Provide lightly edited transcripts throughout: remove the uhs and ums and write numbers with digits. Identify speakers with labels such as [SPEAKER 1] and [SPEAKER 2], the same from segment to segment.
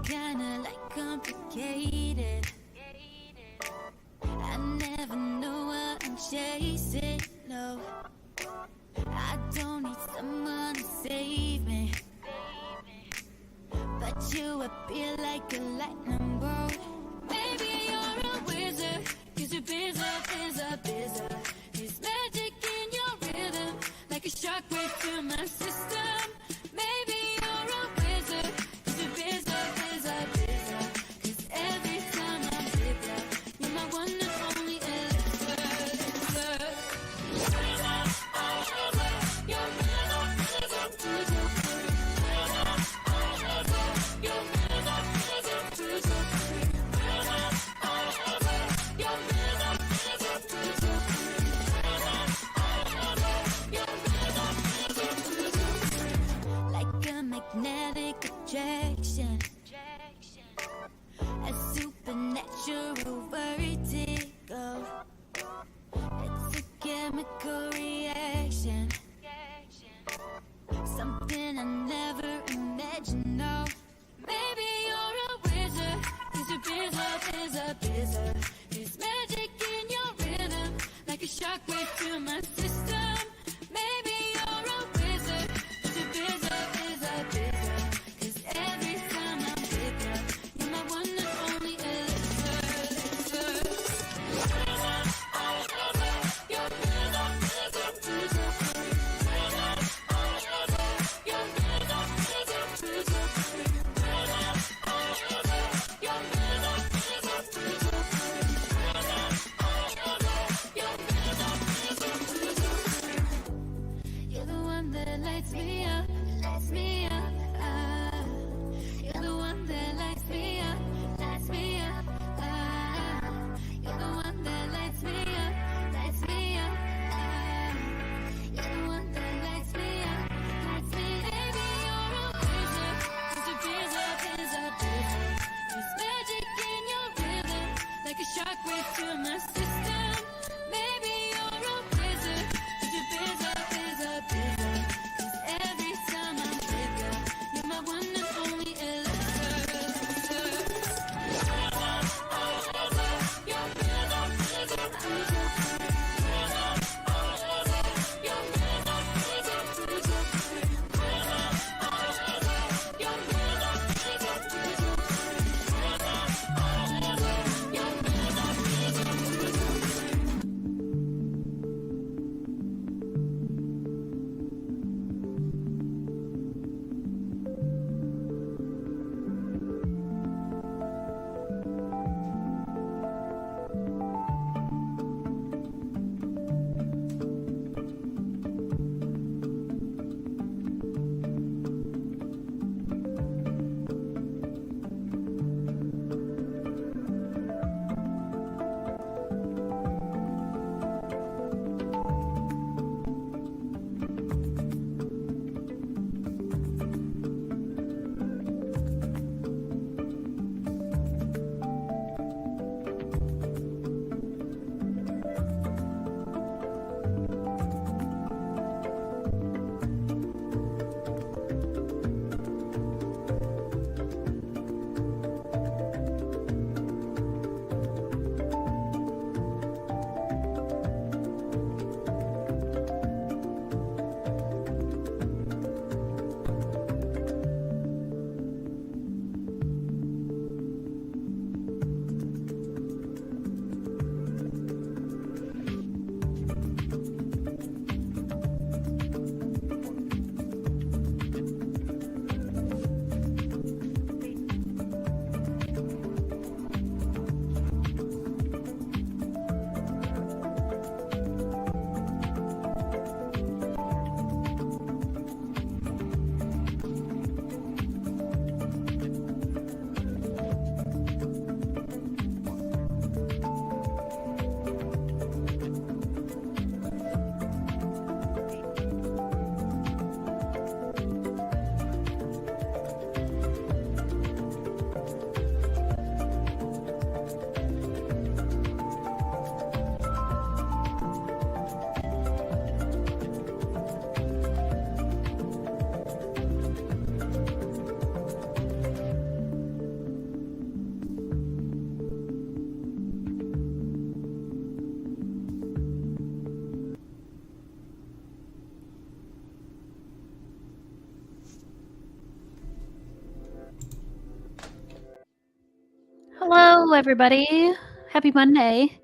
[SPEAKER 1] kinda like complicated. I never know what I'm chasing, no. I don't need someone to save me, but you appear like a lightning bolt. Maybe you're a wizard, 'cause you're busy. There's magic in your rhythm, like a shockwave to my system. Maybe you're a wizard, 'cause you're busy. 'Cause every time I'm with you, you're my one and only elixir. Like a magnetic attraction, a supernatural vertigo. It's a chemical reaction, something I never imagined, no. Maybe you're a wizard, 'cause you're busy. There's magic in your rhythm, like a shockwave to my system. Maybe you're a wizard, 'cause you're busy. 'Cause every time I'm with you, you're my one and only elixir.
[SPEAKER 2] Hello, everybody. Happy Monday.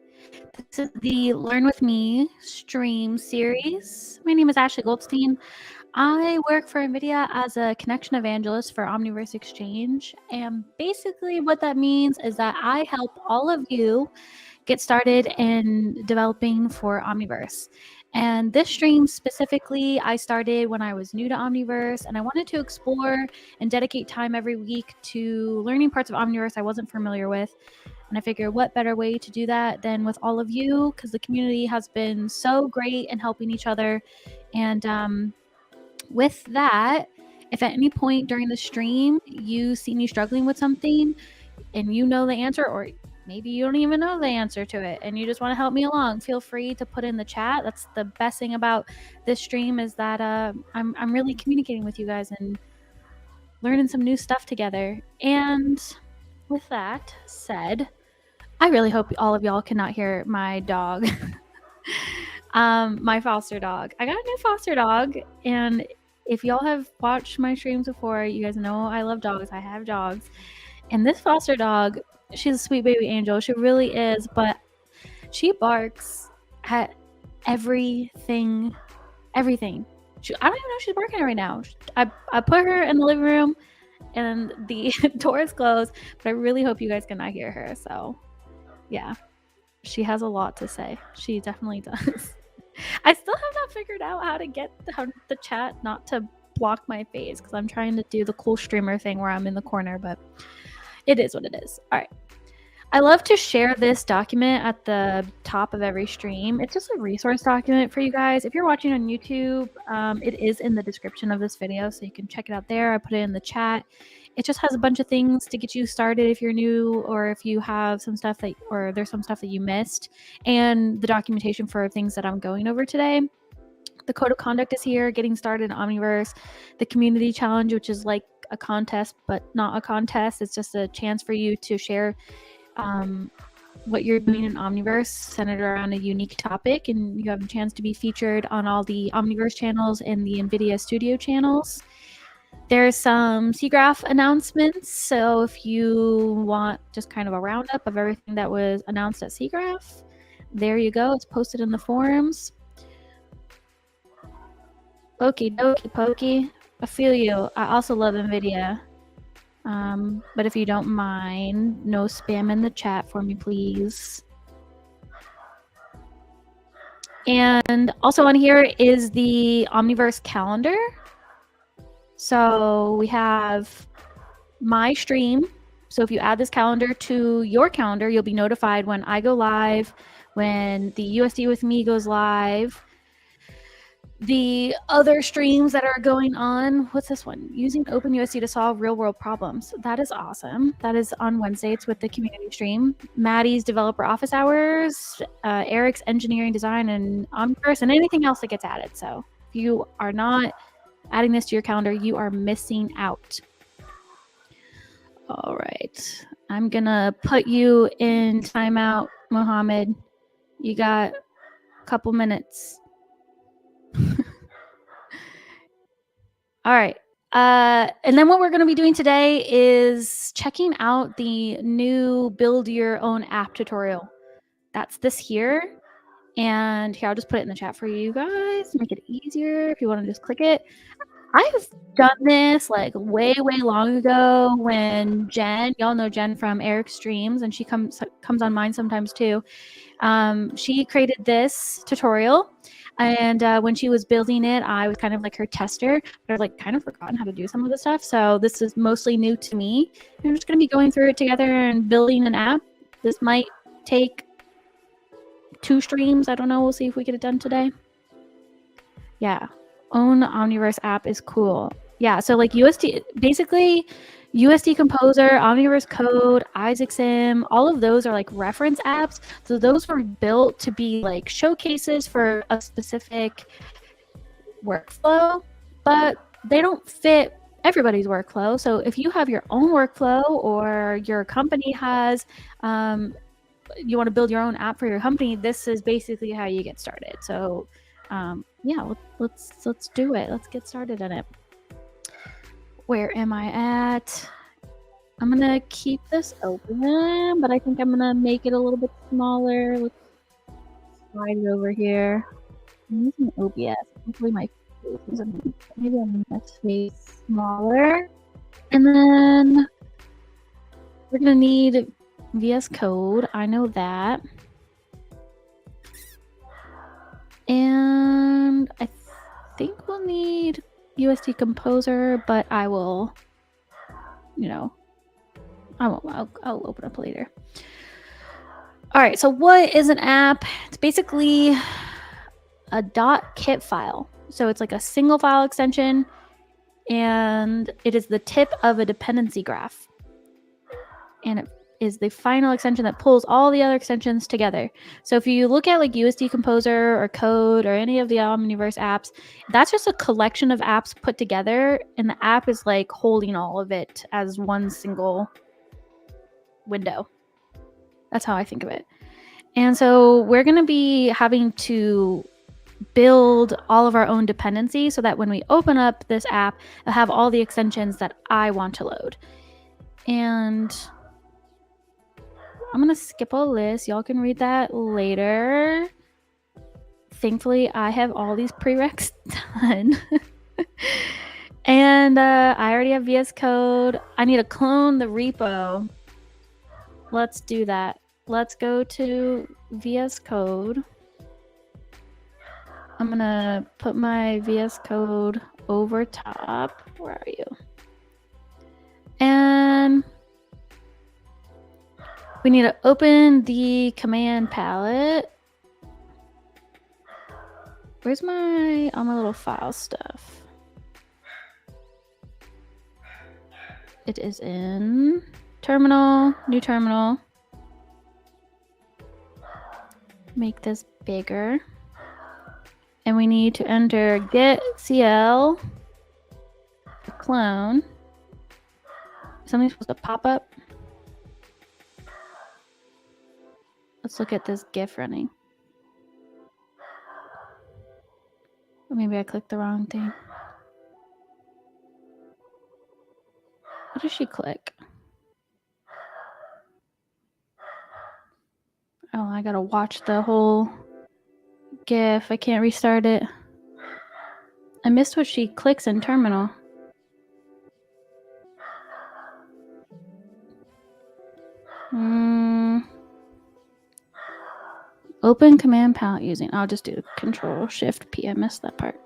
[SPEAKER 2] This is the Learn With Me stream series. My name is Ashley Goldstein. I work for NVIDIA as a connection evangelist for Omniverse Exchange. And basically, what that means is that I help all of you get started in developing for Omniverse. And this stream specifically, I started when I was new to Omniverse, and I wanted to explore and dedicate time every week to learning parts of Omniverse I wasn't familiar with. And I figured what better way to do that than with all of you, because the community has been so great in helping each other. And with that, if at any point during the stream you see me struggling with something and you know the answer, or maybe you don't even know the answer to it and you just want to help me along, feel free to put in the chat. That's the best thing about this stream, is that I'm really communicating with you guys and learning some new stuff together. And with that said, I really hope all of y'all cannot hear my dog. My foster dog. I got a new foster dog, and if y'all have watched my streams before, you guys know I love dogs. I have dogs. And this foster dog, she's a sweet baby angel. She really is, but she barks at everything. I don't even know if she's barking at right now. I put her in the living room and the door is closed, but I really hope you guys cannot hear her. So yeah, she has a lot to say. She definitely does. I still have not figured out how to get the chat not to block my face, because I'm trying to do the cool streamer thing where I'm in the corner, but it is what it is. All right. I love to share this document at the top of every stream. It's just a resource document for you guys. If you're watching on YouTube, it is in the description of this video, so you can check it out there. I put it in the chat. It just has a bunch of things to get you started if you're new, or if you have some stuff or there's some stuff that you missed, and the documentation for things that I'm going over today. The code of conduct is here, getting started in Omniverse. The community challenge, which is like a contest, but not a contest. It's just a chance for you to share what you're doing in Omniverse, centered around a unique topic, and you have a chance to be featured on all the Omniverse channels and the NVIDIA Studio channels. There's some SIGGRAPH announcements, so if you want just kind of a roundup of everything that was announced at SIGGRAPH, there you go. It's posted in the forums. Okie dokie pokey. I feel you. I also love NVIDIA. But if you don't mind, no spam in the chat for me, please. And also on here is the Omniverse calendar. So we have my stream. So if you add this calendar to your calendar, you'll be notified when I go live, when the USD with me goes live. The other streams that are going on, what's this one? Using OpenUSD to solve real-world problems. That is awesome. That is on Wednesday. It's with the community stream. Maddie's developer office hours, Eric's engineering design, and Omniverse, and anything else that gets added. So if you are not adding this to your calendar, you are missing out. All right. I'm going to put you in timeout, Mohammed. You got a couple minutes. All right. And then what we're going to be doing today is checking out the new build your own app tutorial. That's this here. And here, I'll just put it in the chat for you guys, make it easier if you want to just click it. I've done this like way long ago when Jen, y'all know Jen from Eric's streams, and she comes on mine sometimes too. She created this tutorial, and when she was building it, I was kind of like her tester, but I've like kind of forgotten how to do some of the stuff. So this is mostly new to me. And we're just going to be going through it together and building an app. This might take 2 streams. I don't know. We'll see if we get it done today. Yeah. Own Omniverse app is cool. Yeah. So like USD, basically USD Composer, Omniverse Code, IsaacSim, all of those are like reference apps. So those were built to be like showcases for a specific workflow, but they don't fit everybody's workflow. So if you have your own workflow, or your company has, you want to build your own app for your company, this is basically how you get started. So yeah, let's do it. Let's get started in it. Where am I at? I'm gonna keep this open, but I think I'm gonna make it a little bit smaller. Let's slide it over here. I'm using OBS. Hopefully my face isn't. Maybe I'll make my face smaller. And then we're gonna need VS Code. I know that. And I think we'll need USD Composer, but I will, you know, I won't. I'll open up later. All right, so what is an app? It's basically a .kit file. So it's like a single file extension, and it is the tip of a dependency graph. And it is the final extension that pulls all the other extensions together. So if you look at like USD Composer or Code or any of the Omniverse apps, that's just a collection of apps put together, and the app is like holding all of it as one single window. That's how I think of it. And so we're going to be having to build all of our own dependencies so that when we open up this app, it'll have all the extensions that I want to load. And I'm going to skip all this. Y'all can read that later. Thankfully, I have all these prereqs done. And I already have VS Code. I need to clone the repo. Let's do that. Let's go to VS Code. I'm going to put my VS Code over top. Where are you? And we need to open the command palette. Where's my, all my little file stuff? It is in terminal, new terminal. Make this bigger. And we need to enter get CL clone. Something's supposed to pop up. Let's look at this GIF running. Or maybe I clicked the wrong thing. What does she click? Oh, I gotta watch the whole GIF. I can't restart it. I missed what she clicks in terminal. Open command palette using. I'll just do Control Shift P. I missed that part.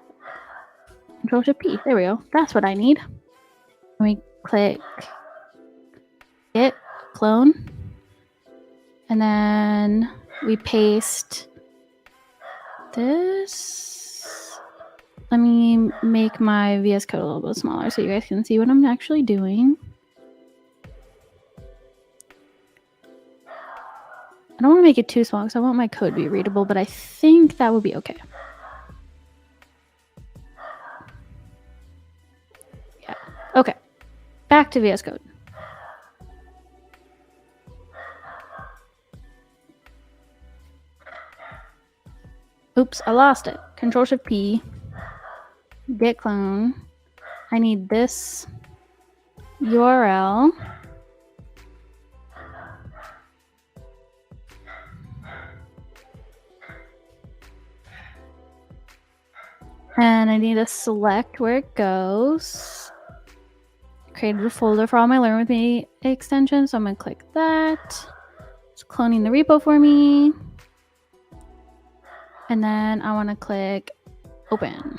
[SPEAKER 2] Control Shift P. There we go. That's what I need. We click Git clone, and then we paste this. Let me make my VS Code a little bit smaller so you guys can see what I'm actually doing. I don't want to make it too small because I want my code to be readable, but I think that would be okay. Yeah. Okay. Back to VS Code. Oops, I lost it. Control Shift P. Git clone. I need this URL. And I need to select where it goes. Created a folder for all my Learn With Me extensions, so I'm going to click that. It's cloning the repo for me. And then I want to click Open.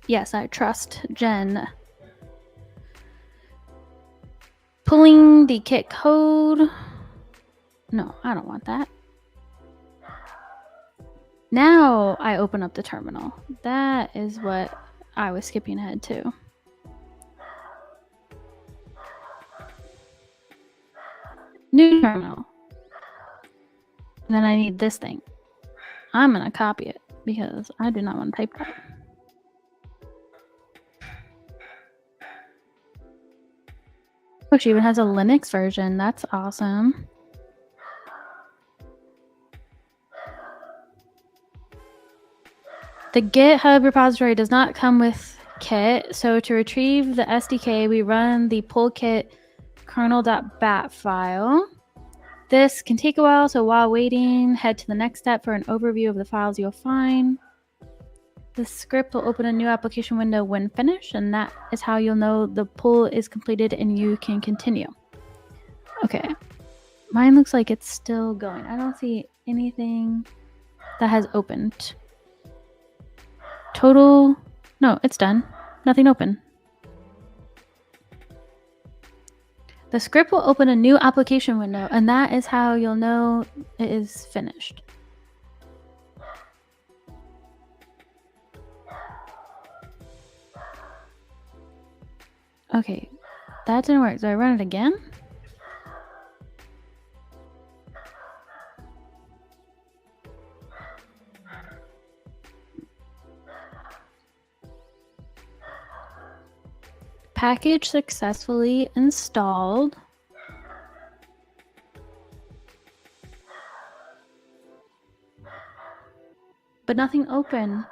[SPEAKER 2] Yes, I trust Jen. Pulling the kit code. No, I don't want that. Now I open up the terminal. That is what I was skipping ahead to. New terminal. And then I need this thing. I'm going to copy it because I do not want to type that. Oh, she even has a Linux version. That's awesome. The GitHub repository does not come with kit. So to retrieve the SDK, we run the pullkit kernel.bat file. This can take a while, so while waiting, head to the next step for an overview of the files you'll find. The script will open a new application window when finished, and that is how you'll know the pull is completed and you can continue. Okay, mine looks like it's still going. I don't see anything that has opened. Total, no, it's done. Nothing open. The script will open a new application window, and that is how you'll know it is finished. Okay, that didn't work. Do I run it again? Package successfully installed. But nothing open.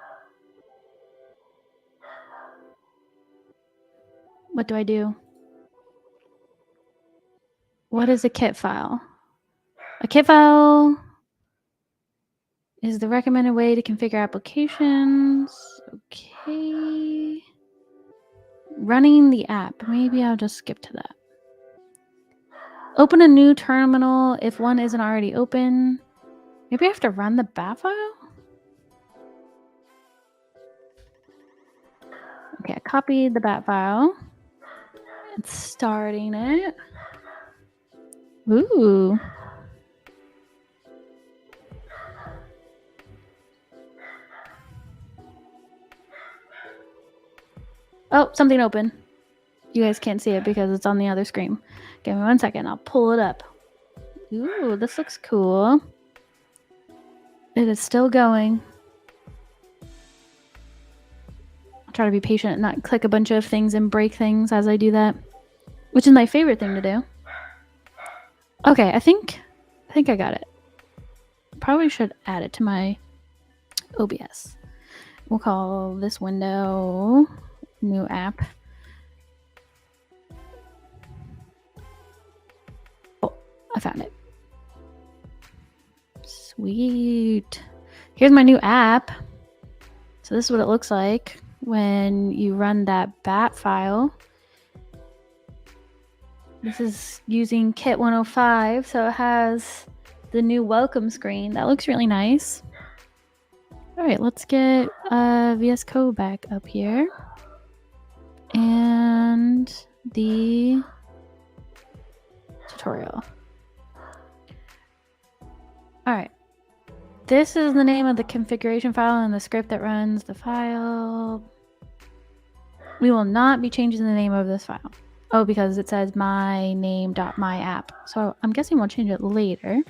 [SPEAKER 2] What do I do? What is a kit file? A kit file is the recommended way to configure applications. Okay. Running the app. Maybe I'll just skip to that. Open a new terminal if one isn't already open. Maybe I have to run the bat file? Okay, I copied the bat file. It's starting it. Ooh. Oh, something open. You guys can't see it because it's on the other screen. Give me 1 second. I'll pull it up. Ooh, this looks cool. It is still going. I'll try to be patient and not click a bunch of things and break things as I do that, which is my favorite thing to do. Okay, I think I got it. Probably should add it to my OBS. We'll call this window new app. Oh, I found it. Sweet. Here's my new app. So this is what it looks like when you run that bat file. This is using Kit 105, so it has the new welcome screen. That looks really nice. All right, let's get VS Code back up here. And the tutorial. All right. This is the name of the configuration file and the script that runs the file. We will not be changing the name of this file. Oh, because it says my name.myapp. So I'm guessing we'll change it later.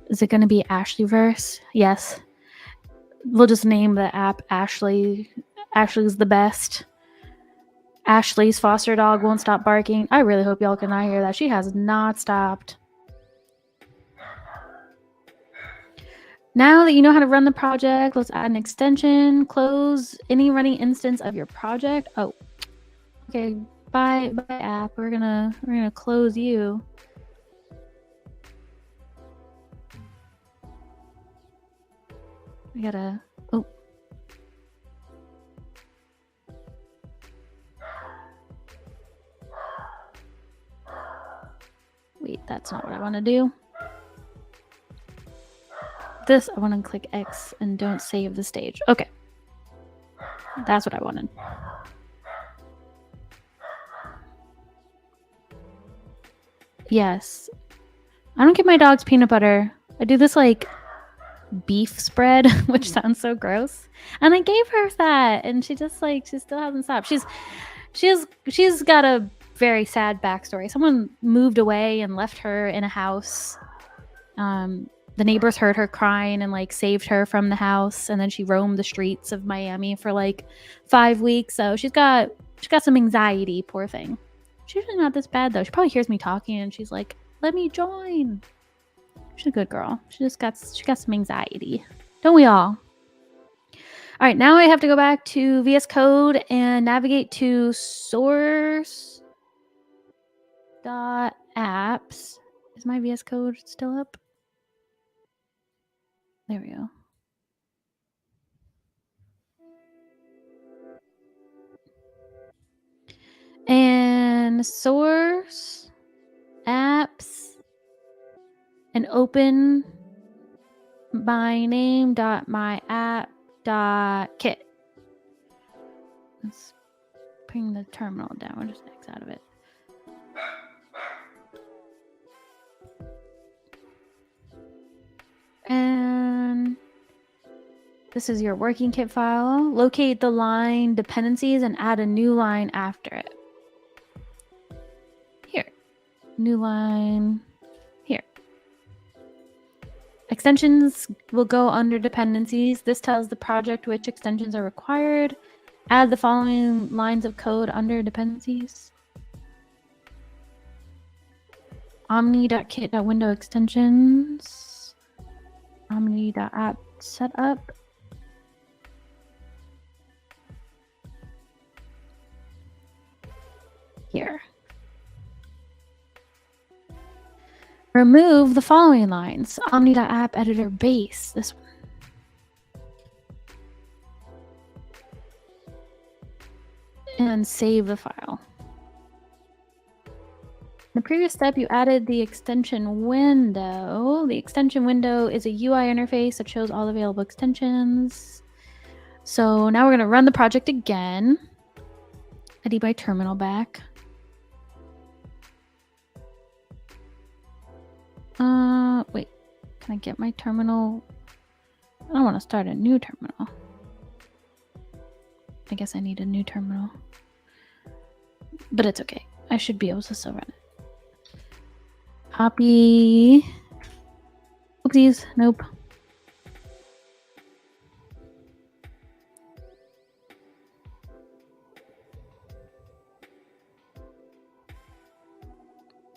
[SPEAKER 2] Is it going to be Ashleyverse? Yes. We'll just name the app Ashley. Ashley's the best. Ashley's foster dog won't stop barking. I really hope y'all cannot hear that. She has not stopped. Now that you know how to run the project, let's add an extension. Close any running instance of your project. Oh, okay. Bye app. We're gonna close you. We gotta. Oh. Wait, that's not what I want to do. This, I want to click X and don't save the stage. Okay. That's what I wanted. Yes. I don't give my dogs peanut butter. I do this like beef spread, which sounds so gross. And I gave her that and she just like, she still hasn't stopped. She's got a very sad backstory. Someone moved away and left her in a house. The neighbors heard her crying and like saved her from the house, and then she roamed the streets of Miami for like 5 weeks. So she's got some anxiety, poor thing. She's usually not this bad though. She probably hears me talking and she's like, "Let me join." She's a good girl. She got some anxiety. Don't we all? All right, now I have to go back to VS Code and navigate to source.apps. Is my VS Code still up? There we go. And source, apps, and open my name.myapp.kit. Let's bring the terminal down. We'll just X out of it. And this is your working kit file. Locate the line dependencies and add a new line after it. Here. New line. Here. Extensions will go under dependencies. This tells the project which extensions are required. Add the following lines of code under dependencies. Omni.kit.window extensions. Omni.app setup. Here. Remove the following lines. Omni.app editor base. This one. And save the file. In the previous step, you added the extension window. The extension window is a UI interface that shows all available extensions. So now we're going to run the project again. I need my terminal back. Wait, can I get my terminal? I don't want to start a new terminal. I guess I need a new terminal. But it's okay. I should be able to still run it. Copy. Oopsies. Nope.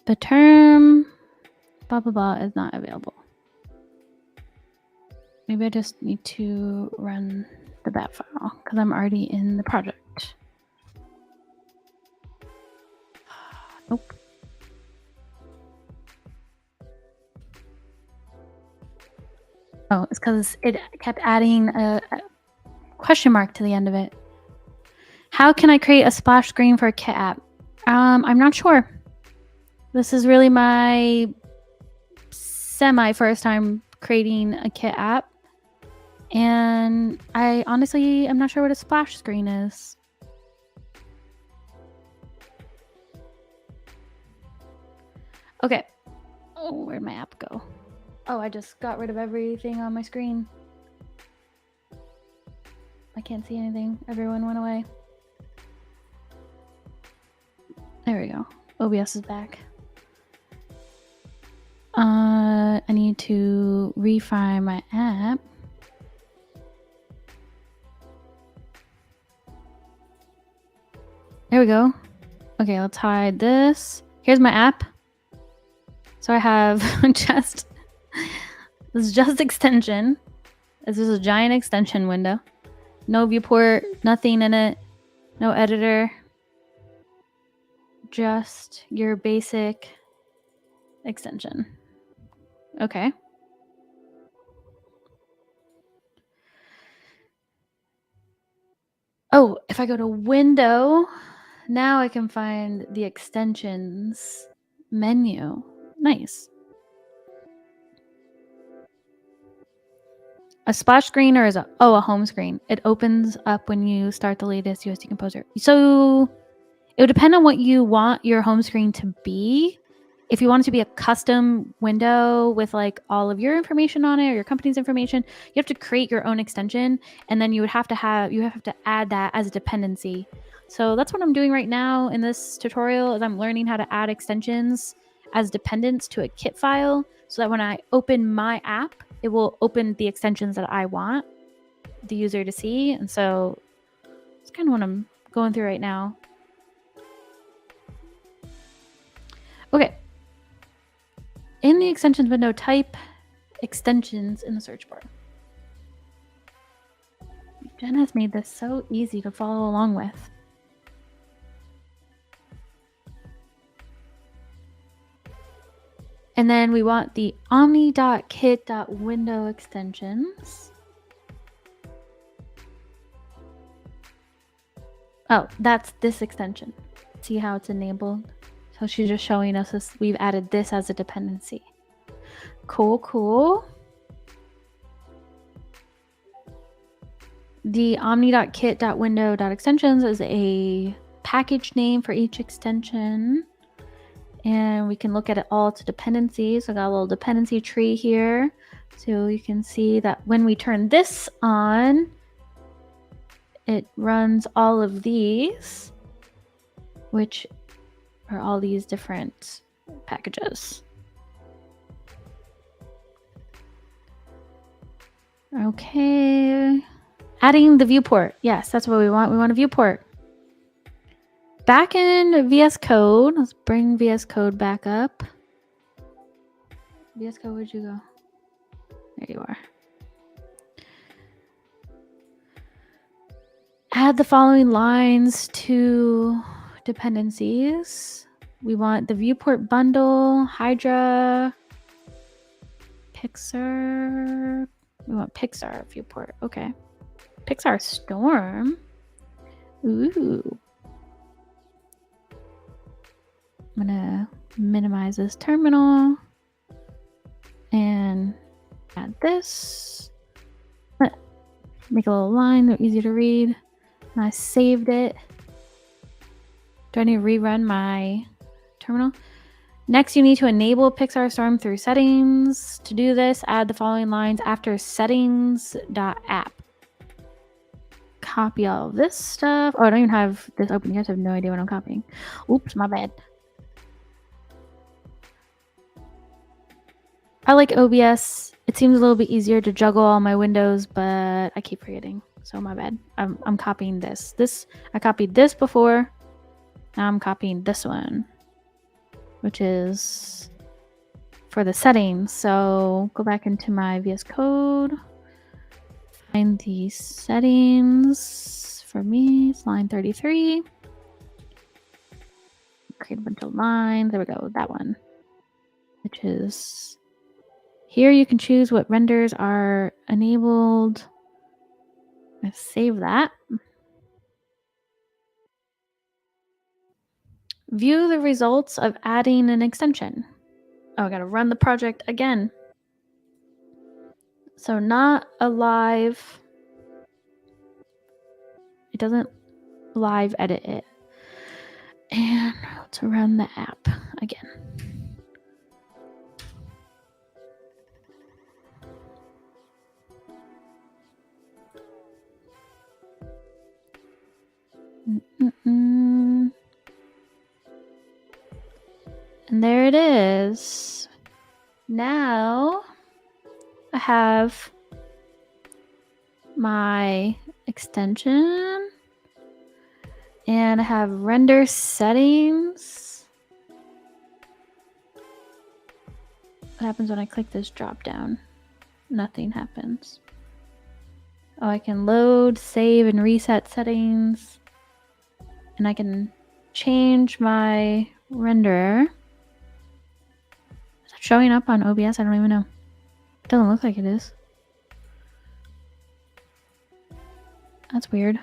[SPEAKER 2] The term blah blah blah is not available. Maybe I just need to run the bat file because I'm already in the project. Nope. Oh, it's because it kept adding a question mark to the end of it. How can I create a splash screen for a kit app? I'm not sure. This is really my semi first time creating a kit app. And I honestly am not sure what a splash screen is. Okay. Oh, where'd my app go? Oh, I just got rid of everything on my screen. I can't see anything. Everyone went away. There we go. OBS is back. I need to refine my app. There we go. Okay, let's hide this. Here's my app. So I have this is just extension. This is a giant extension window. No viewport, nothing in it. No editor. Just your basic extension. Okay. Oh, if I go to window, now I can find the extensions menu. Nice. A splash screen or is a home screen? It opens up when you start the latest USD Composer. So it would depend on what you want your home screen to be. If you want it to be a custom window with like all of your information on it or your company's information, you have to create your own extension, and then you have to add that as a dependency. So that's what I'm doing right now in this tutorial is I'm learning how to add extensions as dependents to a kit file so that when I open my app, it will open the extensions that I want the user to see. And so it's kind of what I'm going through right now. Okay. In the extensions window, type extensions in the search bar. Jen has made this so easy to follow along with. And then we want the omni.kit.window extensions. Oh, that's this extension. See how it's enabled? So she's just showing us this. We've added this as a dependency. Cool, cool. The omni.kit.window.extensions is a package name for each extension. And we can look at it all to dependencies. So I got a little dependency tree here. So you can see that when we turn this on, it runs all of these, which are all these different packages. Okay. Adding the viewport. Yes, that's what we want. We want a viewport. Back in VS Code, let's bring VS Code back up. VS Code, where'd you go? There you are. Add the following lines to dependencies. We want the viewport bundle, Hydra, Pixar. We want Pixar viewport. Okay. Pixar Storm. Ooh. I'm gonna minimize this terminal and add this. Make a little line, they're easy to read. And I saved it. Do I need to rerun my terminal? Next, you need to enable Pixar Storm through settings. To do this, add the following lines after settings.app. Copy all of this stuff. Oh, I don't even have this open. You guys have no idea what I'm copying. Oops, my bad. I like OBS. It seems a little bit easier to juggle all my windows, but I keep forgetting. So my bad. I'm copying this. I copied this before. Now I'm copying this one, which is for the settings. So go back into my VS Code. Find the settings. For me, it's line 33. Create a bunch of lines. There we go. That one, which is here. You can choose what renders are enabled. Let's save that. View the results of adding an extension. Oh, I gotta run the project again. So not a live. It doesn't live edit it. And let's run the app again. And there it is. Now I have my extension and I have render settings. What happens when I click this drop down? Nothing happens. Oh, I can load, save, and reset settings. And I can change my renderer. Is it showing up on OBS? I don't even know. It doesn't look like it is. That's weird.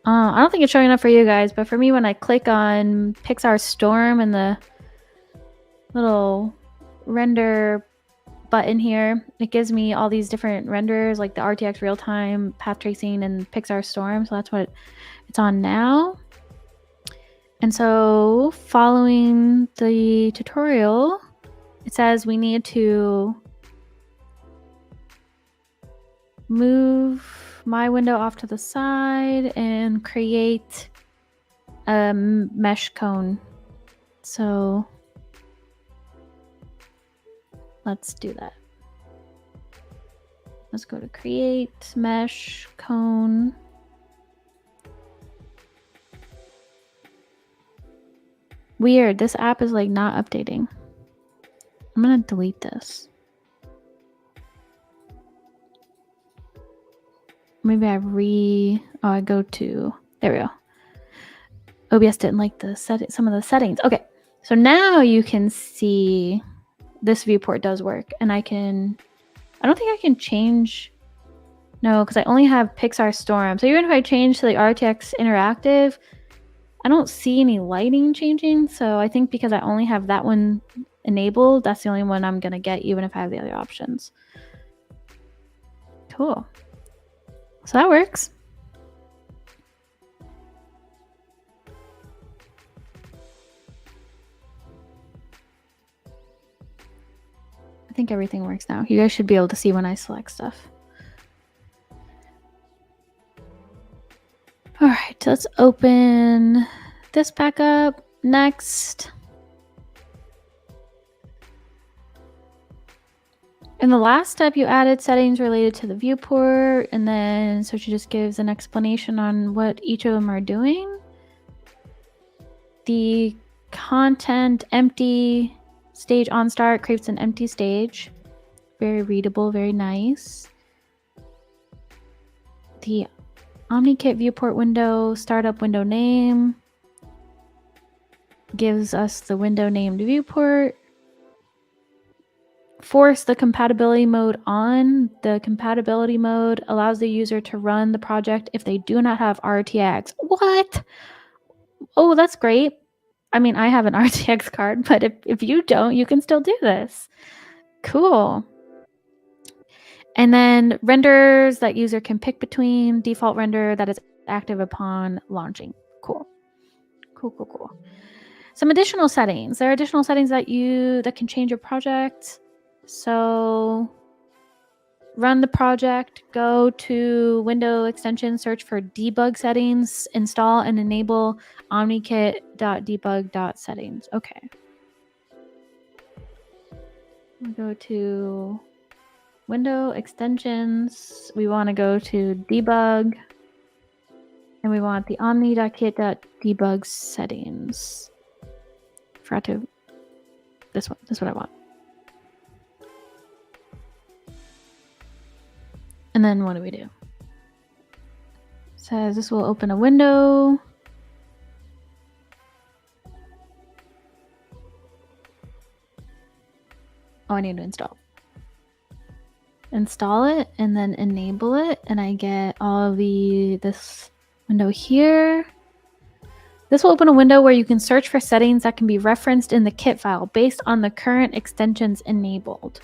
[SPEAKER 2] I don't think it's showing up for you guys, but for me, when I click on Pixar Storm and the little render button here, it gives me all these different renders, like the RTX real-time, path tracing, and Pixar Storm. So that's what it's on now. And so following the tutorial, it says we need to move my window off to the side and create a mesh cone. So let's do that. Let's go to create mesh cone. Weird, this app is like not updating. I'm gonna delete this. Maybe I go to, there we go. OBS didn't like some of the settings. Okay, so now you can see this viewport does work, and I don't think I can change, no, because I only have Pixar Storm. So even if I change to the RTX Interactive, I don't see any lighting changing. So I think because I only have that one enabled, that's the only one I'm gonna get, even if I have the other options. Cool. So that works. I think everything works now. You guys should be able to see when I select stuff. All right, let's open this back up. Next. In the last step, you added settings related to the viewport, and then so she just gives an explanation on what each of them are doing. The content empty stage on start creates an empty stage. Very readable, very nice. The OmniKit viewport window, startup window name, gives us the window named viewport. Force the compatibility mode on. The compatibility mode allows the user to run the project if they do not have RTX. What? Oh, that's great. I mean, I have an RTX card, but if you don't, you can still do this. Cool. And then renders that user can pick between, default render that is active upon launching. Cool. Cool. Some additional settings. There are additional settings that can change your project. So run the project, go to window extension, search for debug settings, install and enable omnikit.debug.settings. Okay. We'll go to window extensions. We want to go to debug, and we want the omni.kit.debug settings. Forgot to, this one, this is what I want. And then what do we do? It says this will open a window. Oh, I need to install it and then enable it, and I get all of this window here. This will open a window where you can search for settings that can be referenced in the kit file based on the current extensions enabled.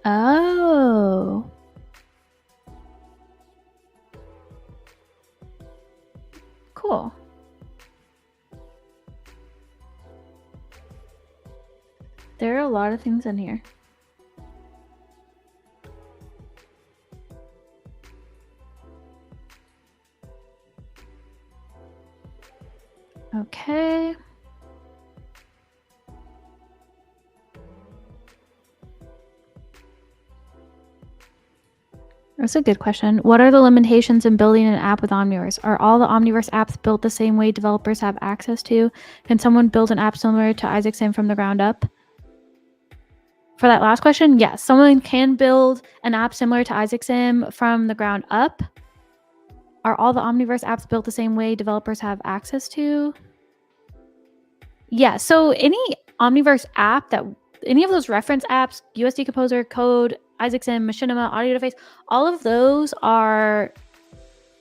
[SPEAKER 2] Oh. Cool. There are a lot of things in here. Okay. That's a good question. What are the limitations in building an app with Omniverse? Are all the Omniverse apps built the same way developers have access to? Can someone build an app similar to Isaac Sim from the ground up? For that last question, yes, someone can build an app similar to Isaac Sim from the ground up. Are all the Omniverse apps built the same way developers have access to? Yeah, so any Omniverse app any of those reference apps, USD Composer, Code, Isaac Sim, Machinima, Audio Interface, all of those are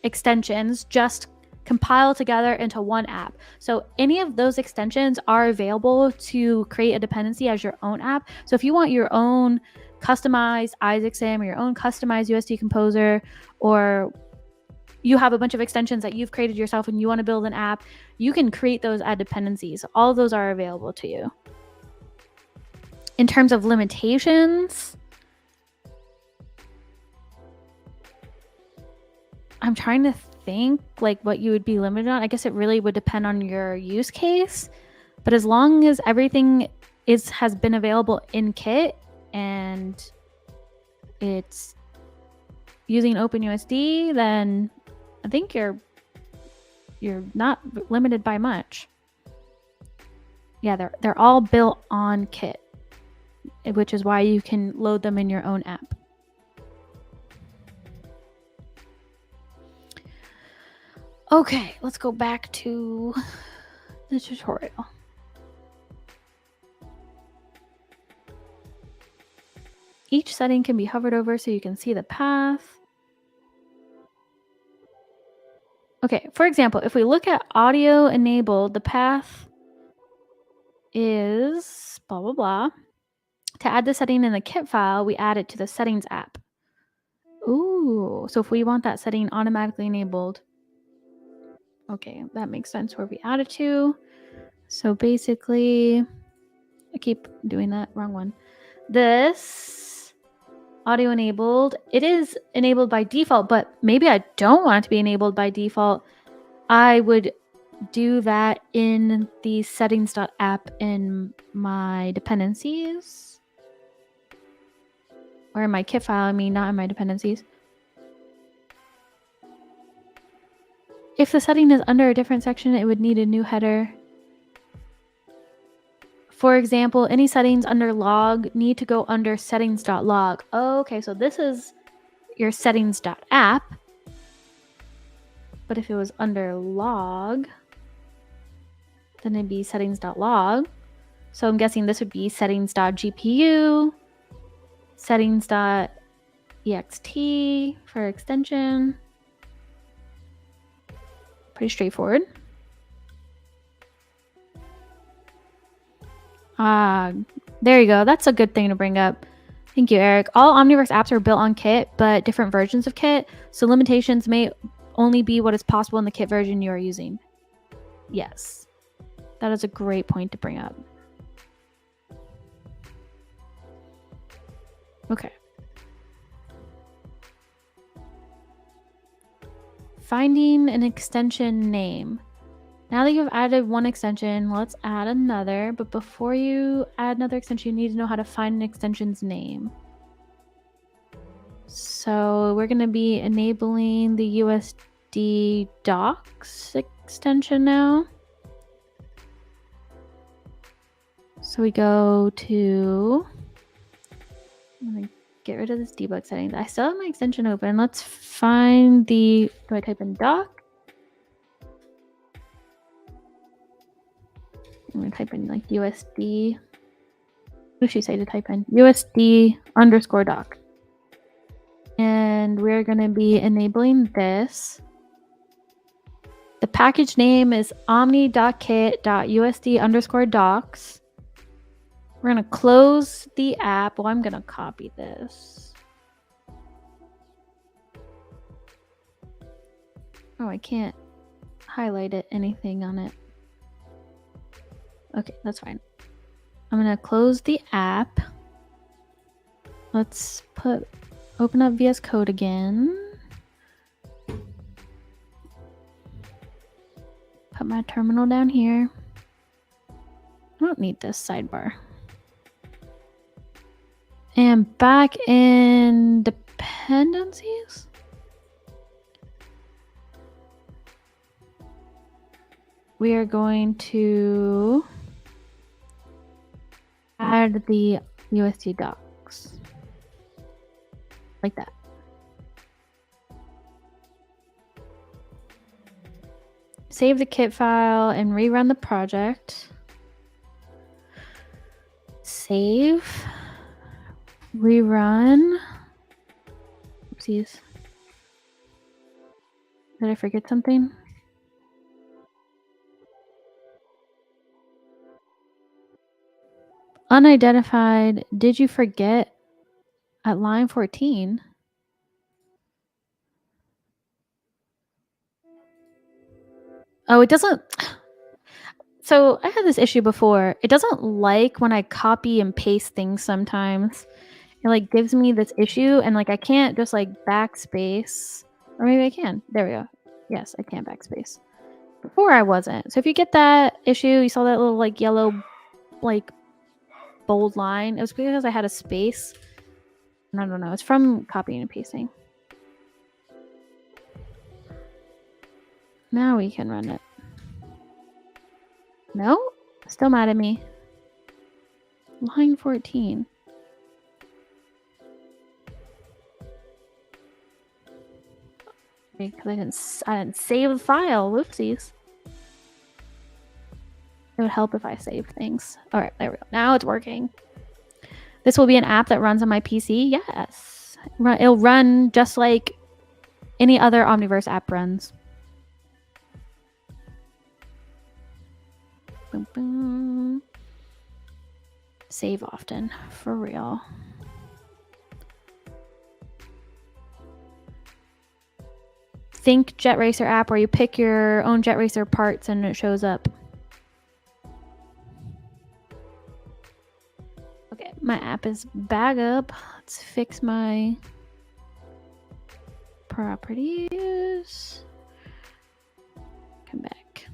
[SPEAKER 2] extensions just compiled together into one app. So any of those extensions are available to create a dependency as your own app. So if you want your own customized Isaac Sim or your own customized USD Composer, or you have a bunch of extensions that you've created yourself and you want to build an app, you can create those as dependencies. All of those are available to you. In terms of limitations, I'm trying to think like what you would be limited on. I guess it really would depend on your use case, but as long as everything has been available in Kit and it's using OpenUSD, then I think you're not limited by much. Yeah, they're all built on Kit, which is why you can load them in your own app. Okay, let's go back to the tutorial. Each setting can be hovered over so you can see the path. Okay, for example, if we look at audio enabled, the path is blah, blah, blah. To add the setting in the kit file, we add it to the settings app. Ooh, so if we want that setting automatically enabled, okay, that makes sense where we add it to. So basically, I keep doing that, wrong one. This audio enabled, it is enabled by default, but maybe I don't want it to be enabled by default. I would do that in the settings.app in my dependencies. Or in my kit file, I mean, not in my dependencies. If the setting is under a different section, it would need a new header. For example, any settings under log need to go under settings.log. Okay, so this is your settings.app. But if it was under log, then it'd be settings.log. So I'm guessing this would be settings.gpu, settings.ext for extension. Pretty straightforward. There you go. That's a good thing to bring up. Thank you, Eric. All Omniverse apps are built on Kit, but different versions of Kit, so limitations may only be what is possible in the Kit version you are using. Yes. That is a great point to bring up. Okay. Finding an extension name. Now that you've added one extension, let's add another. But before you add another extension, you need to know how to find an extension's name. So we're going to be enabling the USD docs extension now. So we go to, I'm going to get rid of this debug settings. I still have my extension open. Let's find the, do I type in doc? I'm going to type in like USD. What does she say to type in? USD_doc. And we're going to be enabling this. The package name is omni.kit.usd_docs. We're going to close the app. Well, I'm going to copy this. Oh, I can't highlight it, anything on it. Okay, that's fine. I'm going to close the app. Let's open up VS Code again. Put my terminal down here. I don't need this sidebar. And back in dependencies. We are going to add the USD docs. Like that. Save the kit file and rerun the project. Save. Rerun. Oopsies. Did I forget something? Unidentified. Did you forget at line 14? Oh, it doesn't. So I had this issue before. It doesn't like when I copy and paste things sometimes. It like gives me this issue and like I can't just like backspace. Or maybe I can. There we go. Yes, I can backspace. Before I wasn't. So if you get that issue, you saw that little like yellow like bold line. It was because I had a space. And I don't know. It's from copying and pasting. Now we can run it. No? Still mad at me. Line 14. because I didn't save the file. Whoopsies. It would help if I saved things. All right, there we go. Now it's working. This will be an app that runs on my PC. Yes. It'll run just like any other Omniverse app runs. Boom, boom. Save often, for real. Think Jet Racer app where you pick your own Jet Racer parts and it shows up. Okay, my app is back up. Let's fix my properties. Come back.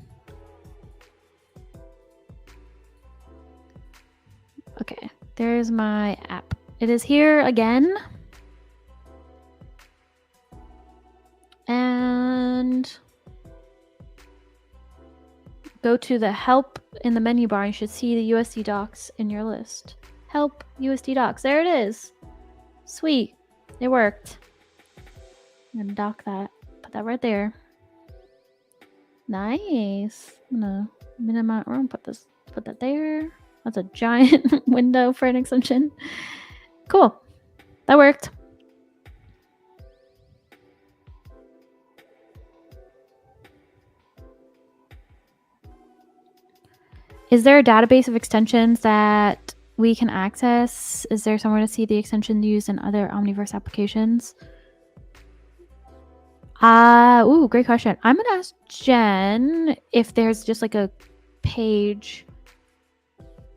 [SPEAKER 2] Okay, there's my app. It is here again. And go to the help in the menu bar. You should see the USD docs in your list. Help USD docs. There it is. Sweet. It worked. I'm gonna dock that. Put that right there. Nice. I'm gonna minimize room. Put that there. That's a giant window for an extension. Cool. That worked. Is there a database of extensions that we can access? Is there somewhere to see the extensions used in other Omniverse applications? Ooh, great question. I'm gonna ask Jen if there's just like a page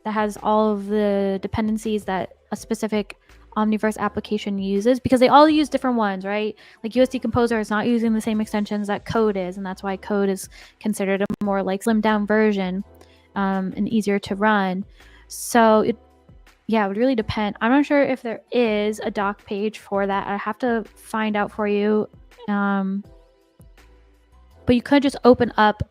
[SPEAKER 2] that has all of the dependencies that a specific Omniverse application uses, because they all use different ones, right? Like USD Composer is not using the same extensions that Code is, and that's why Code is considered a more like slimmed down version. And easier to run. So it would really depend. I'm not sure if there is a doc page for that. I have to find out for you. But you could just open up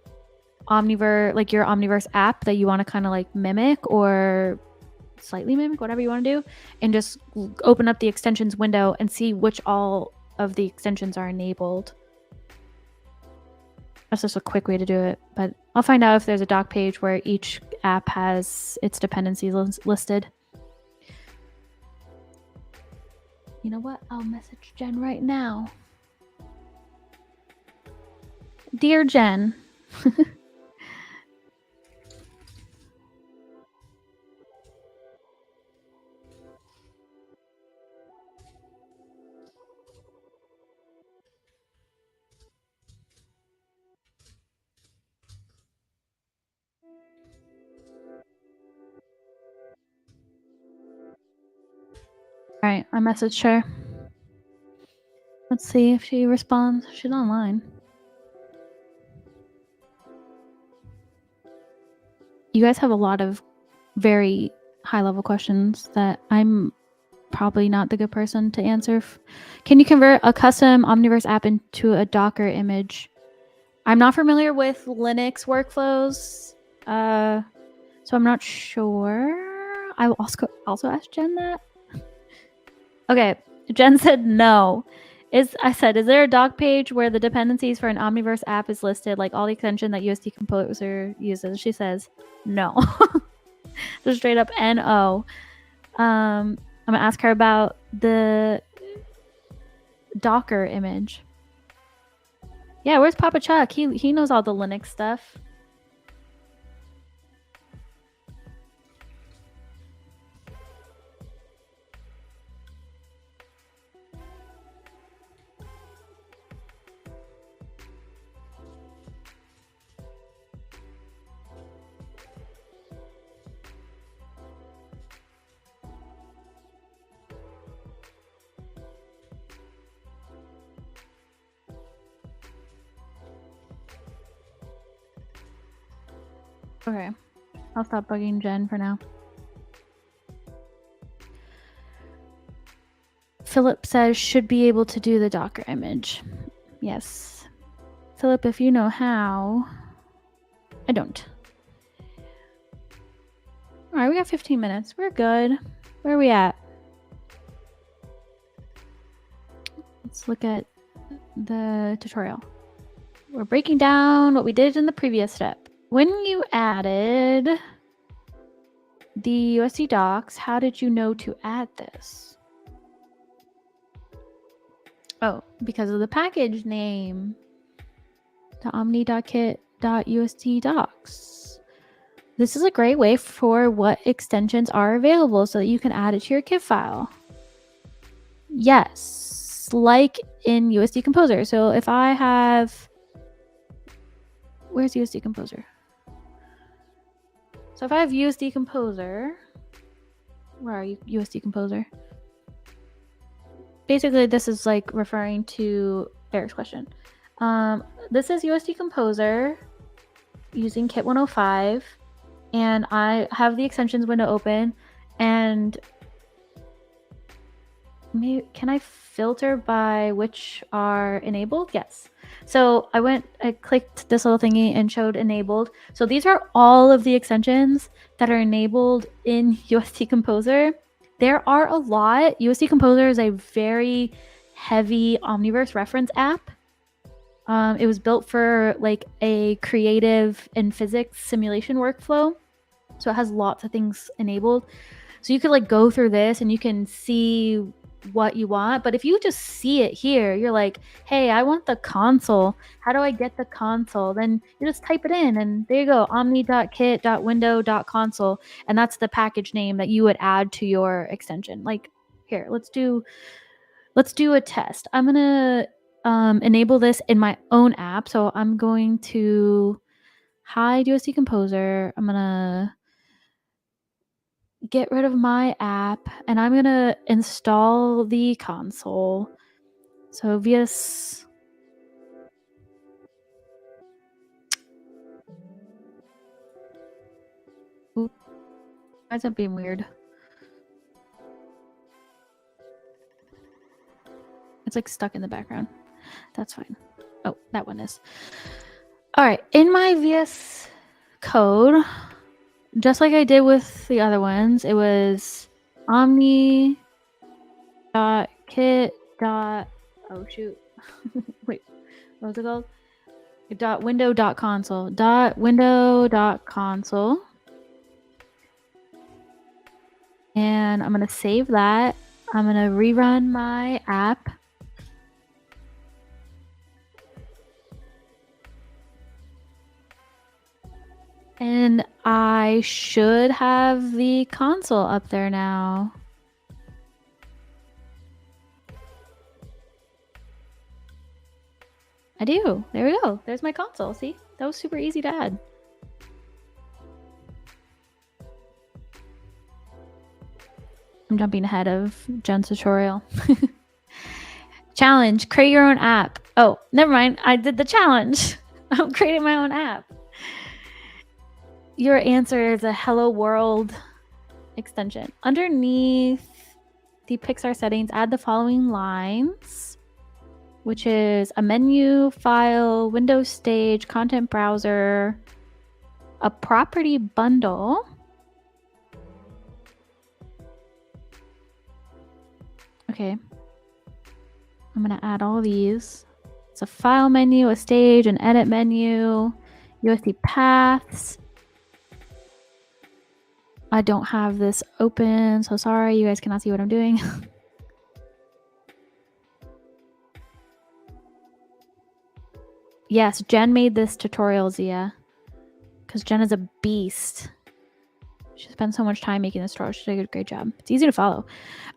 [SPEAKER 2] Omniverse, like your Omniverse app that you want to kind of like mimic or slightly mimic, whatever you want to do, and just open up the extensions window and see which all of the extensions are enabled. That's just a quick way to do it, but I'll find out if there's a doc page where each app has its dependencies listed. You know what? I'll message Jen right now. Dear Jen. All right, I messaged her. Let's see if she responds. She's online. You guys have a lot of very high-level questions that I'm probably not the good person to answer. Can you convert a custom Omniverse app into a Docker image? I'm not familiar with Linux workflows, so I'm not sure. I will also ask Jen that. Okay, Jen said no. I said, is there a doc page where the dependencies for an Omniverse app is listed, like all the extension that USD Composer uses? She says no. Just straight up no. I'm gonna ask her about the Docker image. Yeah, where's Papa Chuck? He knows all the Linux stuff. Okay, I'll stop bugging Jen for now. Philip says should be able to do the Docker image. Yes. Philip, if you know how. I don't. All right, we got 15 minutes. We're good. Where are we at? Let's look at the tutorial. We're breaking down what we did in the previous step. When you added the USD docs, how did you know to add this? Oh, because of the package name, the omni.kit.usd docs. This is a great way for what extensions are available so that you can add it to your kit file. Yes, like in USD Composer. So if I have, where's USD Composer? So if I have USD Composer, where are you, USD Composer? Basically, this is like referring to Eric's question. This is USD Composer using Kit 105, and I have the extensions window open, and maybe, can I filter by which are enabled? Yes. So I clicked this little thingy and showed enabled. So these are all of the extensions that are enabled in USD Composer. There are a lot. USD Composer is a very heavy Omniverse reference app. It was built for like a creative and physics simulation workflow. So it has lots of things enabled. So you could like go through this and you can see what you want. But if you just see it here, you're like, hey, I want the console. How do I get the console? Then you just type it in and there you go, omni.kit.window.console. And that's the package name that you would add to your extension. Like here, let's do a test. I'm gonna enable this in my own app. So I'm going to hide USD Composer. I'm gonna get rid of my app and I'm gonna install the console. So VS why is that being weird? It's like stuck in the background. That's fine. Oh, that one is. All right, in my VS Code, just like I did with the other ones, it was omni.kit. Oh shoot. Wait, what was it called? .window.console. .window.console. And I'm gonna save that. I'm gonna rerun my app. And I should have the console up there now. I do. There we go. There's my console. See? That was super easy to add. I'm jumping ahead of Jen's tutorial. Challenge. Create your own app. Oh, never mind. I did the challenge. I'm creating my own app. Your answer is a Hello World extension. Underneath the Pixar settings, add the following lines, which is a menu, file, Windows stage, content browser, a property bundle. Okay. I'm going to add all these. It's a file menu, a stage, an edit menu, USD paths. I don't have this open, so sorry, you guys cannot see what I'm doing. Yes, Jen made this tutorial, Zia. Because Jen is a beast. She spent so much time making this tutorial. She did a great job. It's easy to follow.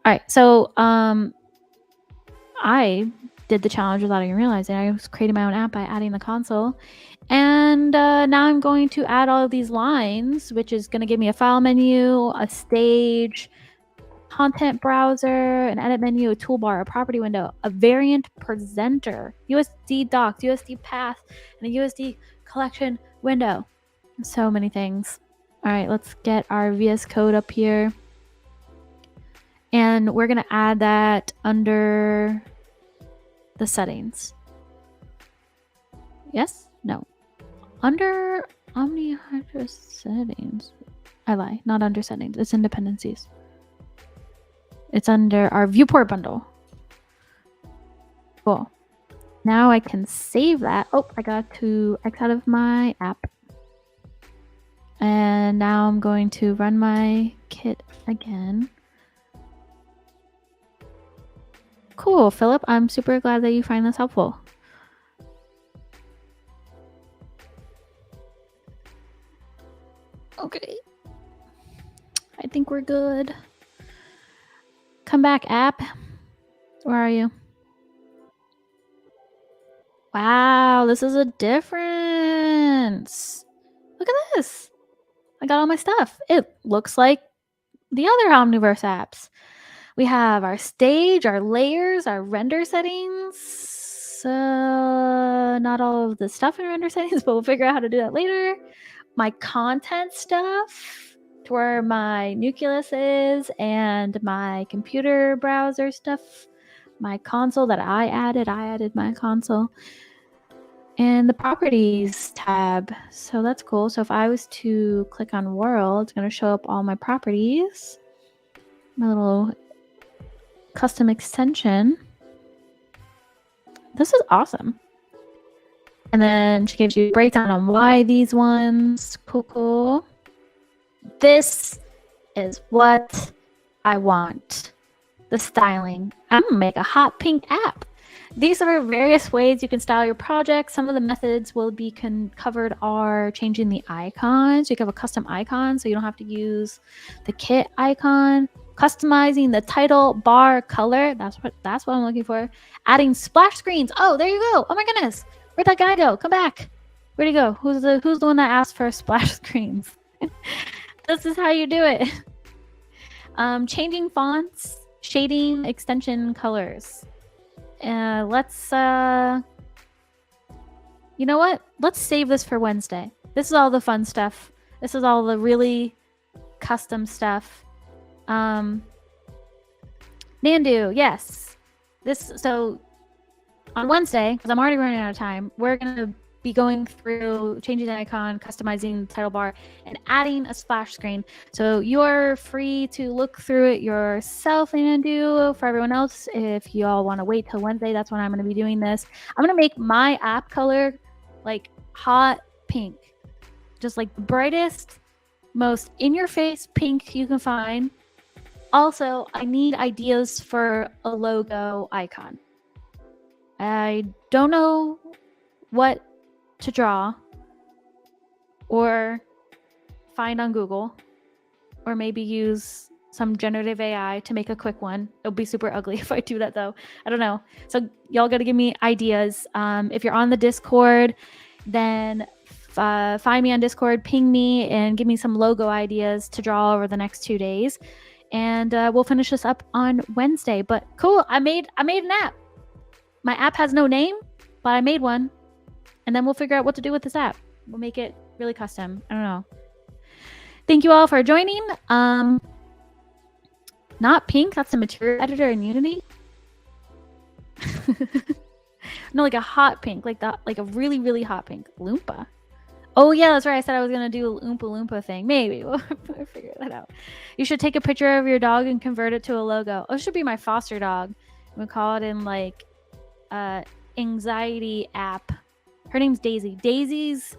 [SPEAKER 2] All right, so I did the challenge without even realizing. I was creating my own app by adding the console. And now I'm going to add all of these lines, which is going to give me a file menu, a stage, content browser, an edit menu, a toolbar, a property window, a variant presenter, USD docs, USD path, and a USD collection window. So many things. All right, let's get our VS Code up here. And we're going to add that under the settings. Yes? No. Under OmniVerse settings. I lie. Not under settings. It's in dependencies. It's under our viewport bundle. Cool. Now I can save that. Oh, I got to X out of my app. And now I'm going to run my kit again. Cool, Philip. I'm super glad that you find this helpful. Okay. I think we're good. Come back, app. Where are you? Wow, this is a difference. Look at this. I got all my stuff. It looks like the other Omniverse apps. We have our stage, our layers, our render settings. Not all of the stuff in render settings, but we'll figure out how to do that later. My content stuff, to where my nucleus is, and my computer browser stuff. My console that I added my console. And the properties tab. So that's cool. So if I was to click on world, it's going to show up all my properties. My little custom extension. This is awesome. And then she gives you a breakdown on why these ones. Cool. This is what I want. The styling. I'm going to make a hot pink app. These are various ways you can style your project. Some of the methods will be covered are changing the icons. You can have a custom icon so you don't have to use the kit icon. Customizing the title bar color. That's what I'm looking for. Adding splash screens. Oh, there you go. Oh my goodness. Where'd that guy go? Come back. Where'd he go? Who's the one that asked for splash screens? This is how you do it. Changing fonts, shading, extension colors. Let's you know what? Let's save this for Wednesday. This is all the fun stuff. This is all the really custom stuff. Nandu, yes. So on Wednesday, because I'm already running out of time, we're gonna be going through changing the icon, customizing the title bar, and adding a splash screen. So you're free to look through it yourself, Nandu. For everyone else, if you all want to wait till Wednesday, that's when I'm going to be doing this. I'm going to make my app color like hot pink, just like the brightest, most in-your-face pink you can find. Also, I need ideas for a logo icon. I don't know what to draw or find on Google, or maybe use some generative AI to make a quick one. It'll be super ugly if I do that though. I don't know. So y'all got to give me ideas. If you're on the Discord, then find me on Discord, ping me, and give me some logo ideas to draw over the next 2 days. And we'll finish this up on Wednesday. But cool, I made an app. My app has no name, but I made one. And then we'll figure out what to do with this app. We'll make it really custom. I don't know. Thank you all for joining. Not pink. That's the material editor in Unity. No, like a hot pink, like that, like a really, really hot pink. Loompa. Oh yeah, that's right. I said I was gonna do a Oompa Loompa thing. Maybe we'll figure that out. You should take a picture of your dog and convert it to a logo. Oh, it should be my foster dog. We call it in like anxiety app. Her name's Daisy. Daisy's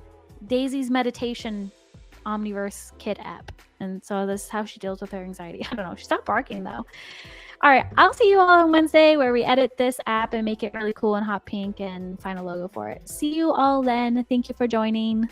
[SPEAKER 2] meditation Omniverse kit app. And so this is how she deals with her anxiety. I don't know. She stopped barking though. All right. I'll see you all on Wednesday where we edit this app and make it really cool and hot pink and find a logo for it. See you all then. Thank you for joining.